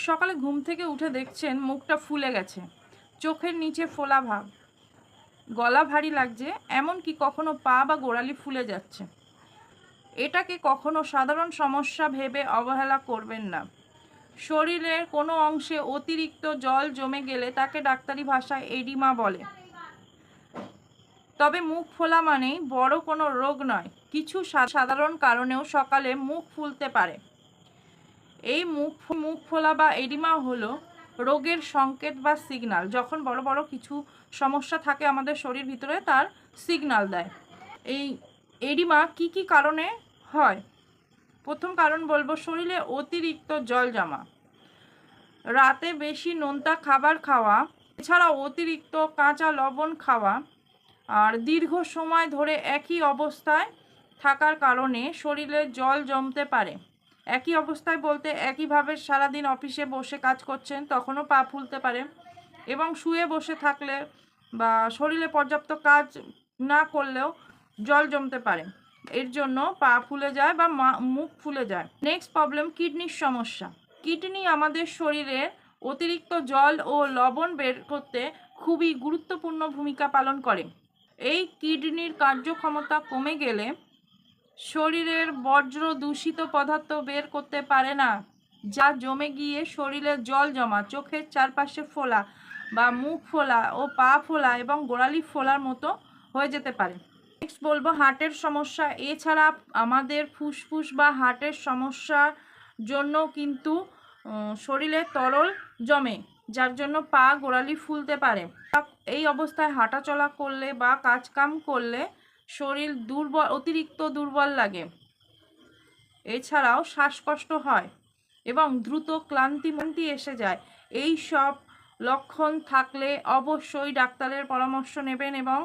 সকালে ঘুম থেকে উঠে দেখছেন মুখটা ফুলে গেছে, চোখের নিচে ফোলা ভাব, গলা ভারী লাগছে, এমনকি কখনো পা বা গোড়ালি ফুলে যাচ্ছে। এটাকে কখনো সাধারণ সমস্যা ভেবে অবহেলা করবেন না। শরীরের কোনো অংশে অতিরিক্ত জল জমে গেলে তাকে ডাক্তারি ভাষায় এডিমা বলে। তবে মুখ ফোলা মানেই বড় কোনো রোগ নয়, কিছু সাধারণ কারণেও সকালে মুখ ফুলতে পারে। এই মুখ ফোলা বা এডিমা হলো রোগের সংকেত বা সিগন্যাল। যখন বড় বড় কিছু সমস্যা থাকে আমাদের শরীর ভিতরে, তার সিগন্যাল দেয়। এই এডিমা কি কারণে হয়? প্রথম কারণ বলবো, শরীরে অতিরিক্ত জল জমা, রাতে বেশি নোনতা খাবার খাওয়া, এছাড়া অতিরিক্ত কাঁচা লবণ খাওয়া, আর দীর্ঘ সময় ধরে একই অবস্থায় থাকার কারণে শরীরে জল জমতে পারে। একই অবস্থায় বলতে একইভাবে সারাদিন অফিসে বসে কাজ করছেন, তখনও পা ফুলতে পারে, এবং শুয়ে বসে থাকলে বা শরীরে পর্যাপ্ত কাজ না করলেও জল জমতে পারে। এর জন্য পা ফুলে যায় বা মুখ ফুলে যায়। নেক্সট প্রবলেম, কিডনির সমস্যা। কিডনি আমাদের শরীরের অতিরিক্ত জল ও লবণ বের করতে খুবই গুরুত্বপূর্ণ ভূমিকা পালন করে। এই কিডনির কার্যক্ষমতা কমে গেলে শরীরের বর্জ্য দূষিত পদার্থ বের করতে পারে না, যা জমে গিয়ে শরীরে জল জমা, চোখের চারপাশে ফোলা বা মুখ ফোলা ও পা ফোলা এবং গোড়ালি ফোলার মতো হয়ে যেতে পারে। নেক্সট বলবো হার্টের সমস্যা। এছাড়া আমাদের ফুসফুস বা হার্টের সমস্যার জন্য কিন্তু শরীরে তরল জমে, যার জন্য পা গোড়ালি ফুলতে পারে। এই অবস্থায় হাঁটা চলা করলে বা কাজকাম করলে শরীর অতিরিক্ত দুর্বল লাগে। এছাড়াও শ্বাসকষ্ট হয় এবং দ্রুত ক্লান্তি এসে যায়। এই সব লক্ষণ থাকলে অবশ্যই ডাক্তারের পরামর্শ নেবেন এবং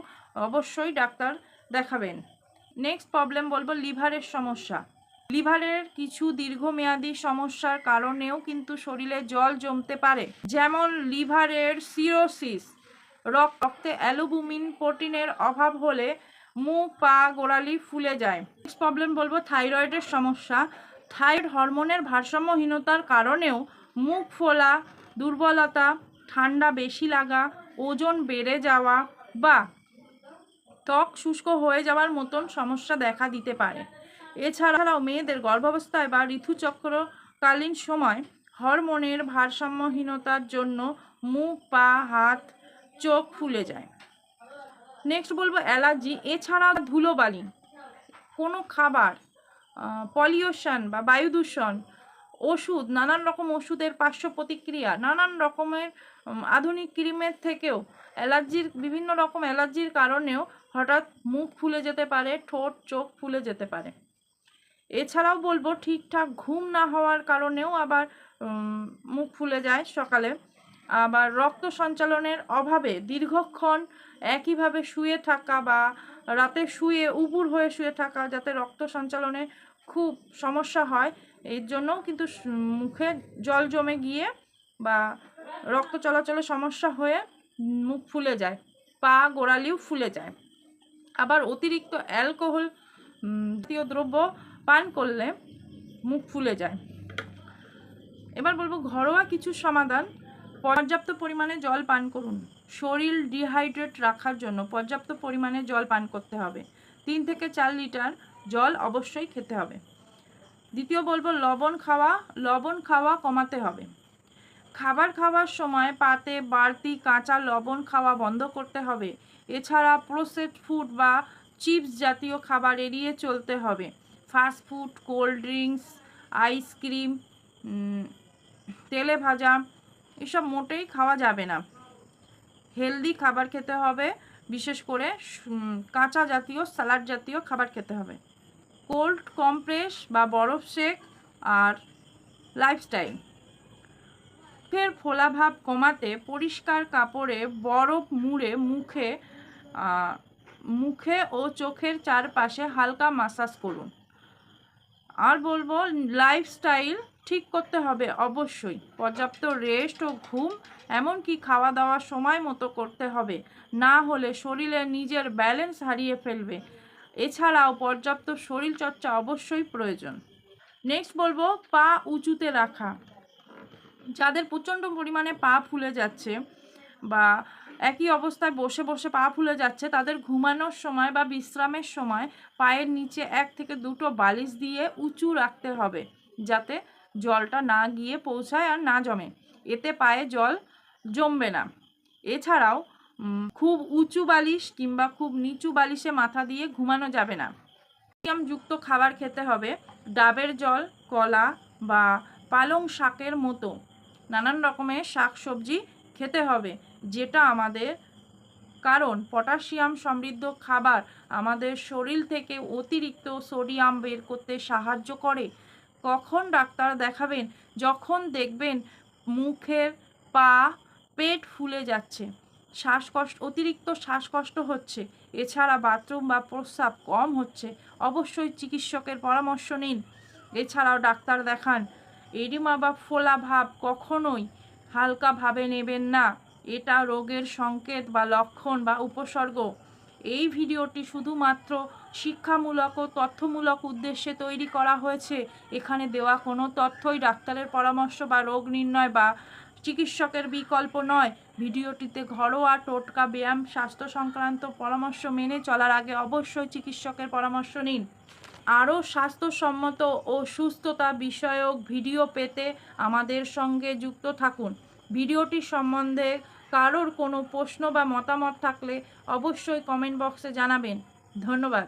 অবশ্যই ডাক্তার দেখাবেন। নেক্সট প্রবলেম বলবো লিভারের সমস্যা। লিভারের কিছু দীর্ঘমেয়াদী সমস্যার কারণেও কিন্তু শরীরে জল জমতে পারে, যেমন লিভারের সিরোসিস, রক্তে অ্যালুমিন প্রোটিনের অভাব হলে মুখ পা গোড়ালি ফুলে যায়। নেক্সট প্রবলেম বলবো থাইরয়েডের সমস্যা। থাইরয়েড হরমোনের ভারসাম্যহীনতার কারণেও মুখ ফোলা, দুর্বলতা, ঠান্ডা বেশি লাগা, ওজন বেড়ে যাওয়া বা ত্বক শুষ্ক হয়ে যাওয়ার মতন সমস্যা দেখা দিতে পারে। এছাড়াও মেয়েদের গর্ভাবস্থায় বা ঋতুচক্রকালীন সময় হরমোনের ভারসাম্যহীনতার জন্য মুখ, পা, হাত, চোখ ফুলে যায়। নেক্সট বলবো অ্যালার্জি। এছাড়া ধুলোবালি, কোনো খাবার, পলিউশন বা বায়ু দূষণ, ওষুধ, নানান রকম ওষুধের পার্শ্ব প্রতিক্রিয়া, নানান রকমের আধুনিক ক্রিমের থেকেও বিভিন্ন রকম অ্যালার্জির কারণেও হঠাৎ মুখ ফুলে যেতে পারে, ঠোঁট চোখ ফুলে যেতে পারে। এছাড়াও বলবো ঠিকঠাক ঘুম না হওয়ার কারণেও আবার মুখ ফুলে যায় সকালে। আবার রক্ত সঞ্চালনের অভাবে দীর্ঘক্ষণ একইভাবে শুয়ে থাকা বা রাতে উপুর হয়ে শুয়ে থাকা, যাতে রক্ত সঞ্চালনে খুব সমস্যা হয়, এর জন্যও কিন্তু মুখে জল জমে গিয়ে বা রক্ত চলাচলে সমস্যা হয়ে মুখ ফুলে যায়, পা গোড়ালিও ফুলে যায়। আবার অতিরিক্ত অ্যালকোহল জাতীয় দ্রব্য পান করলে মুখ ফুলে যায়। এবার বলবো ঘরোয়া কিছু সমাধান। পর্যাপ্ত পরিমাণে জল পান করুন। শরীর ডিহাইড্রেট রাখার জন্য পর্যাপ্ত পরিমাণে জল পান করতে হবে। 3 থেকে 4 লিটার জল অবশ্যই খেতে হবে। দ্বিতীয় বলবো লবণ খাওয়া কমাতে হবে। খাবার খাওয়ার সময় পাতে বাড়তি কাঁচা লবণ খাওয়া বন্ধ করতে হবে। এছাড়া প্রসেসড ফুড বা চিপস জাতীয় খাবার এড়িয়ে চলতে হবে। Fast food, cold drinks, ice cream, তেলে ভাজা এসব মোটেই খাওয়া যাবে না। হেলদি খাবার খেতে হবে, বিশেষ করে কাঁচা জাতীয়, স্যালাড জাতীয় খাবার খেতে হবে। কোল্ড কম্প্রেস বা বরফ শেক আর লাইফস্টাইল। মুখের ফোলাভাব কমাতে পরিষ্কার কাপড়ে বরফ মুড়ে মুখে ও চোখের চারপাশে হালকা মাসাজ করুন। আর বলবো লাইফস্টাইল ঠিক করতে হবে অবশ্যই। পর্যাপ্ত রেস্ট ও ঘুম, এমনকি খাওয়া দাওয়া সময় মতো করতে হবে, না হলে শরীরে নিজের ব্যালেন্স হারিয়ে ফেলবে। এছাড়াও পর্যাপ্ত শরীরচর্চা অবশ্যই প্রয়োজন। নেক্সট বলবো পা উঁচুতে রাখা। যাদের প্রচণ্ড পরিমাণে পা ফুলে যাচ্ছে বা একই অবস্থায় বসে বসে পা ফুলে যাচ্ছে, তাদের ঘুমানোর সময় বা বিশ্রামের সময় পায়ের নিচে 1 থেকে 2টো বালিশ দিয়ে উঁচু রাখতে হবে, যাতে জলটা না গিয়ে পৌঁছায় আর না জমে। এতে পায়ে জল জমবে না। এছাড়াও খুব উঁচু বালিশ কিংবা খুব নিচু বালিশে মাথা দিয়ে ঘুমানো যাবে না। ক্যালসিয়ামযুক্ত খাবার খেতে হবে, ডাবের জল, কলা বা পালং শাকের মতো নানান রকমের শাক সবজি খেতে হবে, যেটা আমাদের, কারণ পটাশিয়াম সমৃদ্ধ খাবার আমাদের শরীর থেকে অতিরিক্ত সোডিয়াম বের করতে সাহায্য করে। কখন ডাক্তার দেখাবেন? যখন দেখবেন মুখের, পা, পেট ফুলে যাচ্ছে, অতিরিক্ত শ্বাসকষ্ট হচ্ছে, এছাড়া বাথরুম বা প্রস্রাব কম হচ্ছে, অবশ্যই চিকিৎসকের পরামর্শ নিন। এছাড়াও ডাক্তার দেখান। এডিমা বা ফোলা ভাব কখনোই হালকাভাবে নেবেন না, এটা রোগের সংকেত বা লক্ষণ বা উপসর্গ। এই ভিডিওটি শুধুমাত্র শিক্ষামূলক ও তথ্যমূলক উদ্দেশ্যে তৈরি করা হয়েছে। এখানে দেওয়া কোনো তথ্যই ডাক্তারের পরামর্শ বা রোগ নির্ণয় বা চিকিৎসকের বিকল্প নয়। ভিডিওটিতে ঘরোয়া টোটকা, ব্যায়াম, স্বাস্থ্য সংক্রান্ত পরামর্শ মেনে চলার আগে অবশ্যই চিকিৎসকের পরামর্শ নিন। আরও স্বাস্থ্যসম্মত ও সুস্থতা বিষয়ক ভিডিও পেতে আমাদের সঙ্গে যুক্ত থাকুন। ভিডিওটি সম্বন্ধে কারোর কোনো প্রশ্ন বা মতামত থাকলে অবশ্যই কমেন্ট বক্সে জানাবেন। ধন্যবাদ।